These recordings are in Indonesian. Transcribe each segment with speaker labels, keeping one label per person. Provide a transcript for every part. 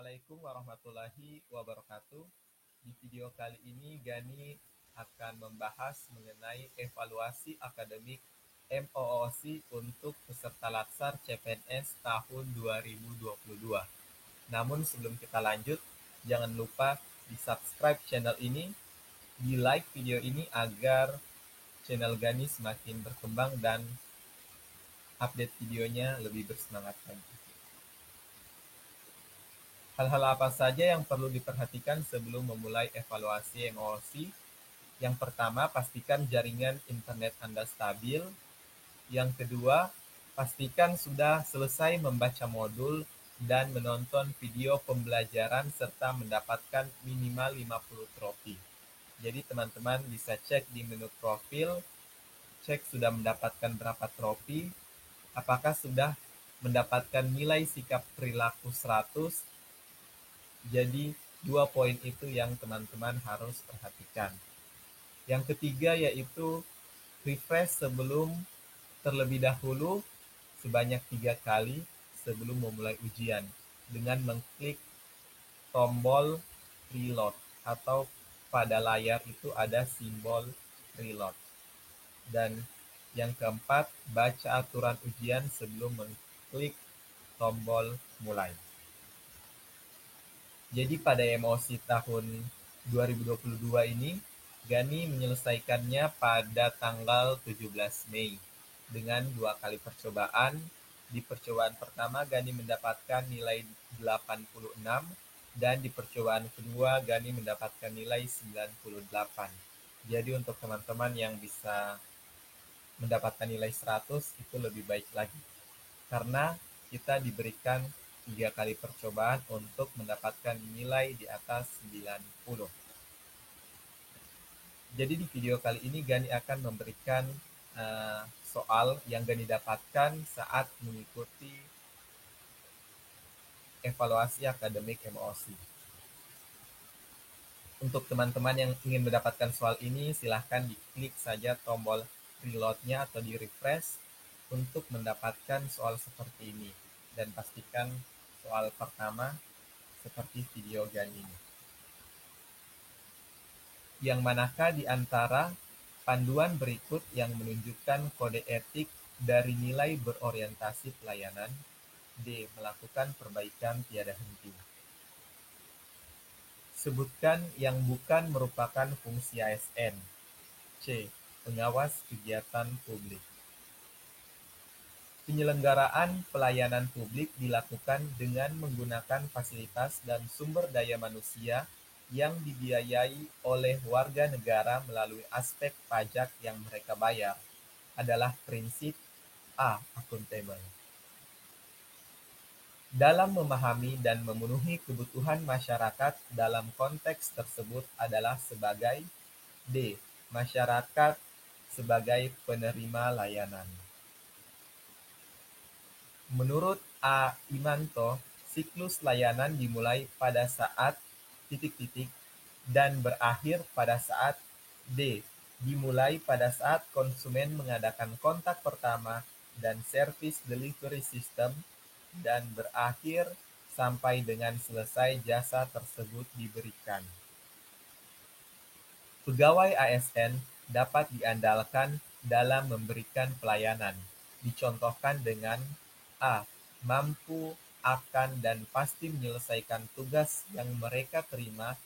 Speaker 1: Assalamualaikum warahmatullahi wabarakatuh. Di video kali ini Gani akan membahas mengenai evaluasi akademik MOOC untuk peserta latsar CPNS tahun 2022. Namun sebelum kita lanjut, jangan lupa di-subscribe channel ini, di-like video ini agar channel Gani semakin berkembang dan update videonya lebih bersemangat lagi. Hal-hal apa saja yang perlu diperhatikan sebelum memulai evaluasi MOOC? Yang pertama, pastikan jaringan internet Anda stabil. Yang kedua, pastikan sudah selesai membaca modul dan menonton video pembelajaran serta mendapatkan minimal 50 trofi. Jadi teman-teman bisa cek di menu profil, cek sudah mendapatkan berapa trofi, apakah sudah mendapatkan nilai sikap perilaku 100. Jadi 2 poin itu yang teman-teman harus perhatikan. Yang ketiga yaitu refresh sebelum terlebih dahulu sebanyak 3 kali sebelum memulai ujian dengan mengklik tombol reload atau pada layar itu ada simbol reload. Dan yang keempat, baca aturan ujian sebelum mengklik tombol mulai. Jadi pada MOOC tahun 2022 ini, Gani menyelesaikannya pada tanggal 17 Mei dengan 2 kali percobaan. Di percobaan pertama Gani mendapatkan nilai 86 dan di percobaan kedua Gani mendapatkan nilai 98. Jadi untuk teman-teman yang bisa mendapatkan nilai 100 itu lebih baik lagi. Karena kita diberikan 3 kali percobaan untuk mendapatkan nilai di atas 90. Jadi di video kali ini Gani akan memberikan soal yang Gani dapatkan saat mengikuti evaluasi akademik MOOC. Untuk teman-teman yang ingin mendapatkan soal ini, silahkan diklik saja tombol reload-nya atau di refresh untuk mendapatkan soal seperti ini. Dan pastikan soal pertama seperti video Gani ini. Yang manakah di antara panduan berikut yang menunjukkan kode etik dari nilai berorientasi pelayanan? D. Melakukan perbaikan tiada henti. Sebutkan yang bukan merupakan fungsi ASN. C. Pengawas kegiatan publik. Penyelenggaraan pelayanan publik dilakukan dengan menggunakan fasilitas dan sumber daya manusia yang dibiayai oleh warga negara melalui aspek pajak yang mereka bayar adalah prinsip A. Akuntabel. Dalam memahami dan memenuhi kebutuhan masyarakat dalam konteks tersebut adalah sebagai D. Masyarakat sebagai penerima layanan. Menurut A. Imanto, siklus layanan dimulai pada saat ... dan berakhir pada saat D. Dimulai pada saat konsumen mengadakan kontak pertama dan service delivery system dan berakhir sampai dengan selesai jasa tersebut diberikan. Pegawai ASN dapat diandalkan dalam memberikan pelayanan, dicontohkan dengan A. Mampu, akan, dan pasti menyelesaikan tugas yang mereka terima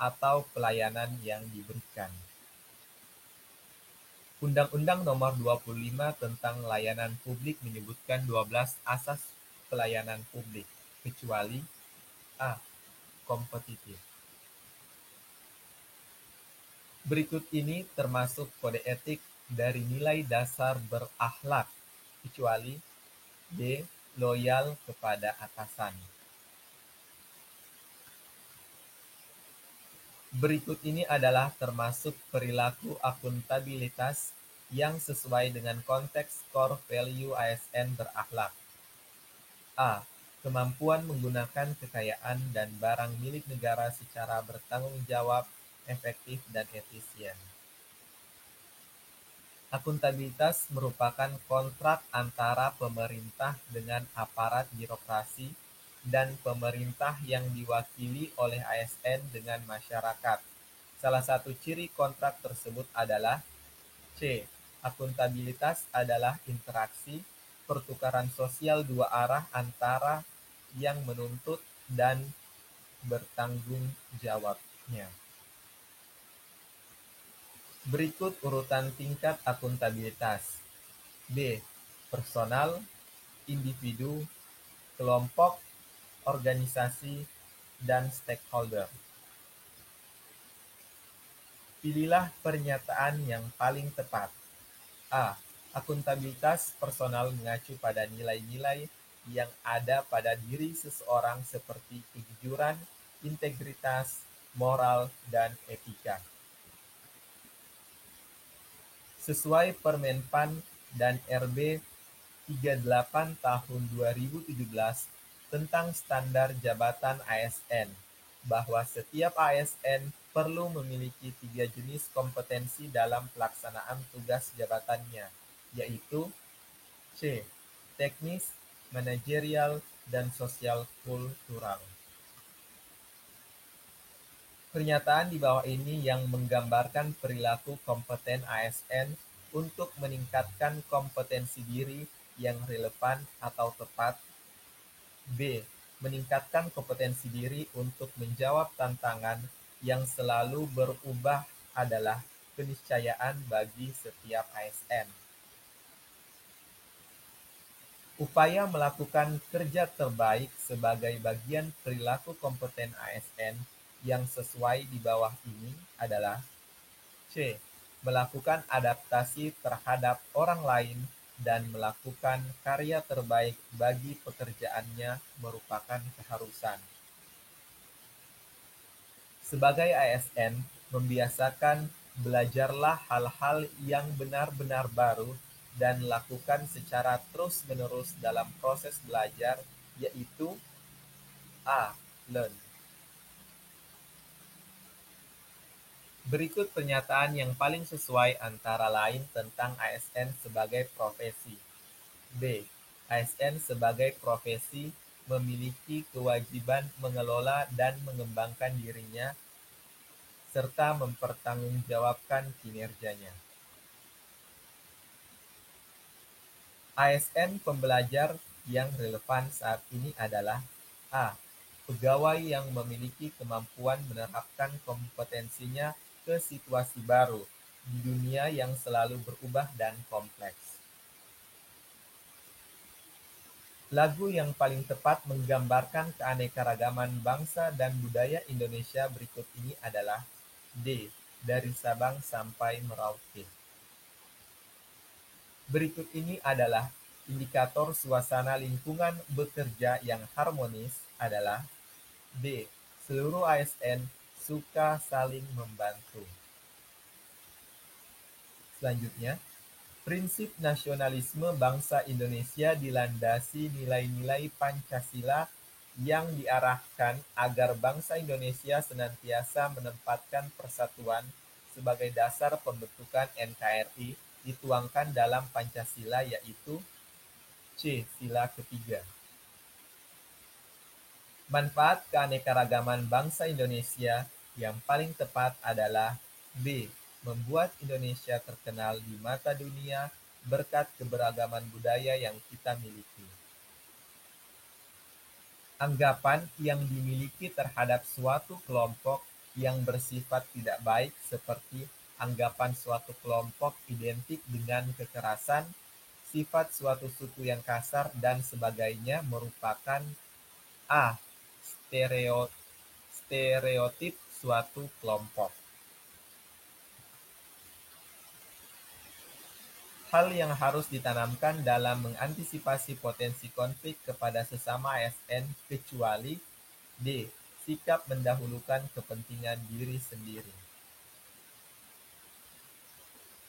Speaker 1: atau pelayanan yang diberikan. Undang-Undang Nomor 25 tentang Layanan Publik menyebutkan 12 asas pelayanan publik, kecuali A. Kompetitif. Berikut ini termasuk kode etik dari nilai dasar berakhlak, kecuali D. Loyal kepada atasan. Berikut ini adalah termasuk perilaku akuntabilitas yang sesuai dengan konteks core value ASN berakhlak. A. Kemampuan menggunakan kekayaan dan barang milik negara secara bertanggung jawab, efektif, dan efisien. Akuntabilitas merupakan kontrak antara pemerintah dengan aparat birokrasi dan pemerintah yang diwakili oleh ASN dengan masyarakat. Salah satu ciri kontrak tersebut adalah C. Akuntabilitas adalah interaksi, pertukaran sosial dua arah antara yang menuntut dan bertanggung jawabnya. Berikut urutan tingkat akuntabilitas. B. Personal, individu, kelompok, organisasi, dan stakeholder. Pilihlah pernyataan yang paling tepat. A. Akuntabilitas personal mengacu pada nilai-nilai yang ada pada diri seseorang seperti kejujuran, integritas, moral, dan etika. Sesuai Permenpan dan RB 38 tahun 2017 tentang standar jabatan ASN, bahwa setiap ASN perlu memiliki 3 jenis kompetensi dalam pelaksanaan tugas jabatannya, yaitu C. Teknis, manajerial, dan sosial kultural. Pernyataan di bawah ini yang menggambarkan perilaku kompeten ASN untuk meningkatkan kompetensi diri yang relevan atau tepat. B. Meningkatkan kompetensi diri untuk menjawab tantangan yang selalu berubah adalah keniscayaan bagi setiap ASN. Upaya melakukan kerja terbaik sebagai bagian perilaku kompeten ASN yang sesuai di bawah ini adalah C. Melakukan adaptasi terhadap orang lain dan melakukan karya terbaik bagi pekerjaannya merupakan keharusan. Sebagai ASN, membiasakan belajarlah hal-hal yang benar-benar baru dan lakukan secara terus-menerus dalam proses belajar, yaitu A. Learn. Berikut pernyataan yang paling sesuai antara lain tentang ASN sebagai profesi. B. ASN sebagai profesi memiliki kewajiban mengelola dan mengembangkan dirinya serta mempertanggungjawabkan kinerjanya. ASN pembelajar yang relevan saat ini adalah A. Pegawai yang memiliki kemampuan menerapkan kompetensinya ke situasi baru di dunia yang selalu berubah dan kompleks. Lagu yang paling tepat menggambarkan keanekaragaman bangsa dan budaya Indonesia berikut ini adalah D. Dari Sabang sampai Merauke. Berikut ini adalah indikator suasana lingkungan bekerja yang harmonis adalah D. Seluruh ASN suka saling membantu. Selanjutnya, prinsip nasionalisme bangsa Indonesia dilandasi nilai-nilai Pancasila yang diarahkan agar bangsa Indonesia senantiasa menempatkan persatuan sebagai dasar pembentukan NKRI dituangkan dalam Pancasila, yaitu C. Sila ketiga. Manfaat keanekaragaman bangsa Indonesia yang paling tepat adalah B. Membuat Indonesia terkenal di mata dunia berkat keberagaman budaya yang kita miliki. Anggapan yang dimiliki terhadap suatu kelompok yang bersifat tidak baik seperti anggapan suatu kelompok identik dengan kekerasan, sifat suatu suku yang kasar, dan sebagainya merupakan A. Stereotip suatu kelompok. Hal yang harus ditanamkan dalam mengantisipasi potensi konflik kepada sesama ASN kecuali D. Sikap mendahulukan kepentingan diri sendiri.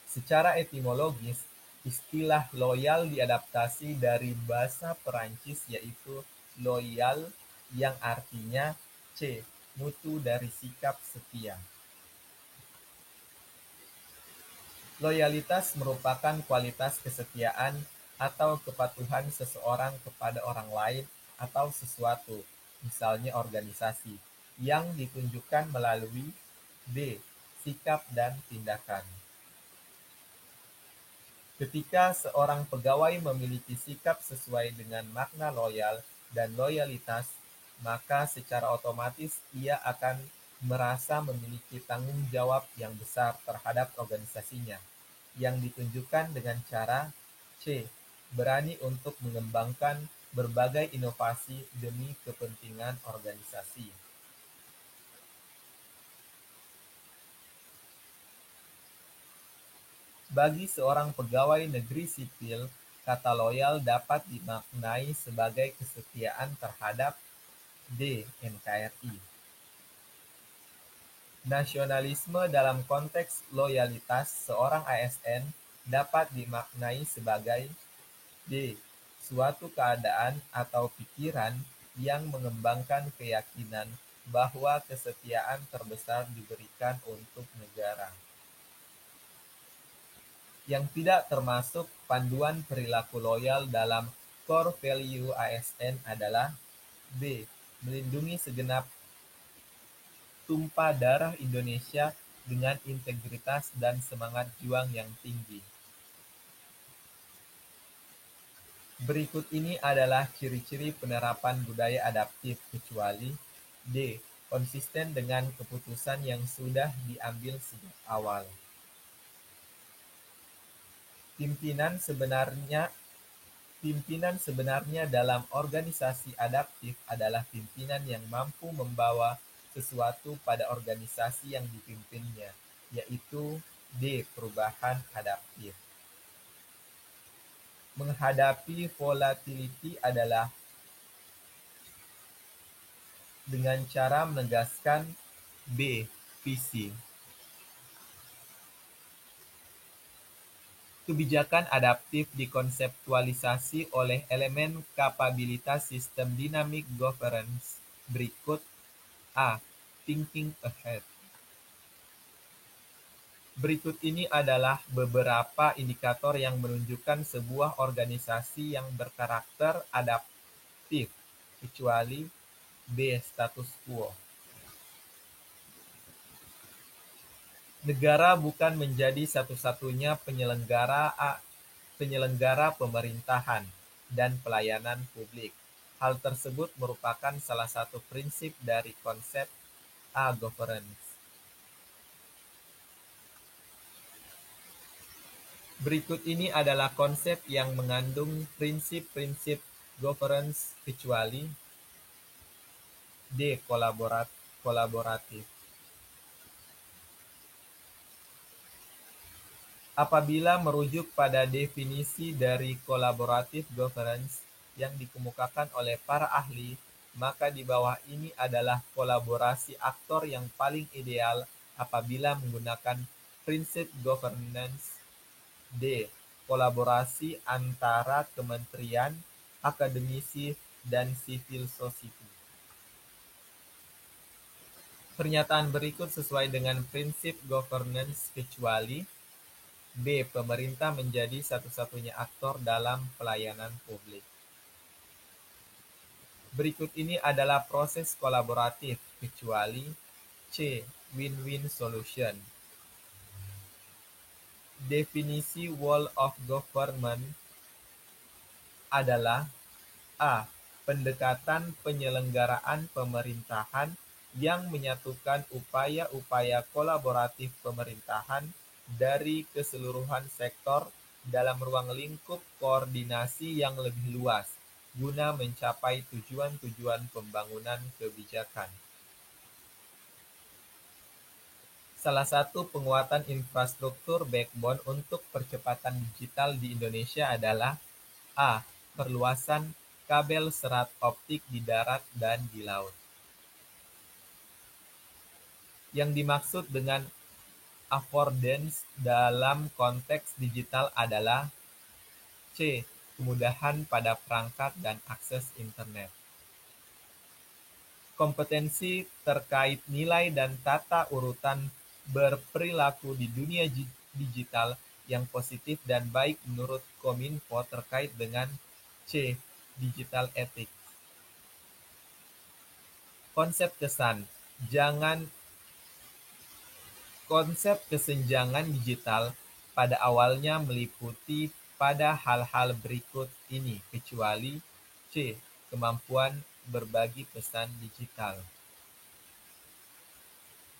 Speaker 1: Secara etimologis, istilah loyal diadaptasi dari bahasa Perancis yaitu loyal yang artinya C. Mutu dari sikap setia. Loyalitas merupakan kualitas kesetiaan atau kepatuhan seseorang kepada orang lain atau sesuatu, misalnya organisasi, yang ditunjukkan melalui B. Sikap dan tindakan. Ketika seorang pegawai memiliki sikap sesuai dengan makna loyal dan loyalitas, maka secara otomatis ia akan merasa memiliki tanggung jawab yang besar terhadap organisasinya, yang ditunjukkan dengan cara C. Berani untuk mengembangkan berbagai inovasi demi kepentingan organisasi. Bagi seorang pegawai negeri sipil, kata loyal dapat dimaknai sebagai kesetiaan terhadap D. NKRI. Nasionalisme dalam konteks loyalitas seorang ASN dapat dimaknai sebagai D. Suatu keadaan atau pikiran yang mengembangkan keyakinan bahwa kesetiaan terbesar diberikan untuk negara. Yang tidak termasuk panduan perilaku loyal dalam core value ASN adalah B. Melindungi segenap tumpah darah Indonesia dengan integritas dan semangat juang yang tinggi. Berikut ini adalah ciri-ciri penerapan budaya adaptif kecuali D. Konsisten dengan keputusan yang sudah diambil sejak awal. Pimpinan sebenarnya dalam organisasi adaptif adalah pimpinan yang mampu membawa sesuatu pada organisasi yang dipimpinnya, yaitu D. Perubahan adaptif. Menghadapi volatility adalah dengan cara menegaskan B. Visi. Kebijakan adaptif dikonseptualisasi oleh elemen kapabilitas sistem dynamic governance berikut. A. Thinking ahead. Berikut ini adalah beberapa indikator yang menunjukkan sebuah organisasi yang berkarakter adaptif, kecuali B. Status quo. Negara bukan menjadi satu-satunya penyelenggara pemerintahan dan pelayanan publik. Hal tersebut merupakan salah satu prinsip dari konsep A. Governance. Berikut ini adalah konsep yang mengandung prinsip-prinsip governance kecuali D. Kolaboratif. Apabila merujuk pada definisi dari collaborative governance yang dikemukakan oleh para ahli, maka di bawah ini adalah kolaborasi aktor yang paling ideal apabila menggunakan prinsip governance. D. Kolaborasi antara kementerian, akademisi, dan civil society. Pernyataan berikut sesuai dengan prinsip governance kecuali B. Pemerintah menjadi satu-satunya aktor dalam pelayanan publik. Berikut ini adalah proses kolaboratif kecuali C. Win-win solution. Definisi whole of government adalah A. Pendekatan penyelenggaraan pemerintahan yang menyatukan upaya-upaya kolaboratif pemerintahan dari keseluruhan sektor dalam ruang lingkup koordinasi yang lebih luas, guna mencapai tujuan-tujuan pembangunan kebijakan. Salah satu penguatan infrastruktur backbone untuk percepatan digital di Indonesia adalah A. Perluasan kabel serat optik di darat dan di laut. Yang dimaksud dengan affordance dalam konteks digital adalah C. Kemudahan pada perangkat dan akses internet. Kompetensi terkait nilai dan tata urutan berperilaku di dunia digital yang positif dan baik menurut Kominfo terkait dengan C. Digital ethics. Konsep kesan, jangan konsep kesenjangan digital pada awalnya meliputi pada hal-hal berikut ini, kecuali C. Kemampuan berbagi pesan digital.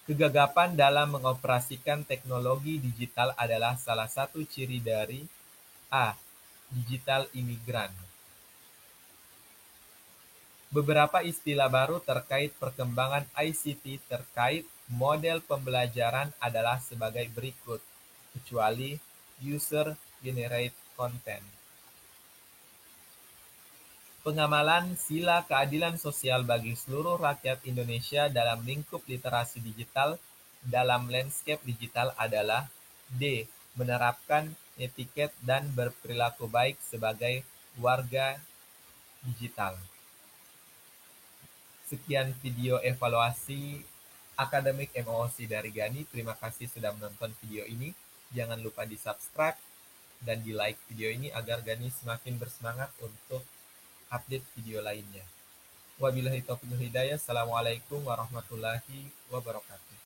Speaker 1: Kegagapan dalam mengoperasikan teknologi digital adalah salah satu ciri dari A. Digital imigran. Beberapa istilah baru terkait perkembangan ICT terkait model pembelajaran adalah sebagai berikut, kecuali user-generated content. Pengamalan sila keadilan sosial bagi seluruh rakyat Indonesia dalam lingkup literasi digital dalam landscape digital adalah D. Menerapkan etiket dan berperilaku baik sebagai warga digital. Sekian video evaluasi akademik MOOC dari Gani. Terima kasih sudah menonton video ini. Jangan lupa di-subscribe dan di-like video ini agar Gani semakin bersemangat untuk update video lainnya. Wabillahi taufiq wal hidayah. Assalamualaikum warahmatullahi wabarakatuh.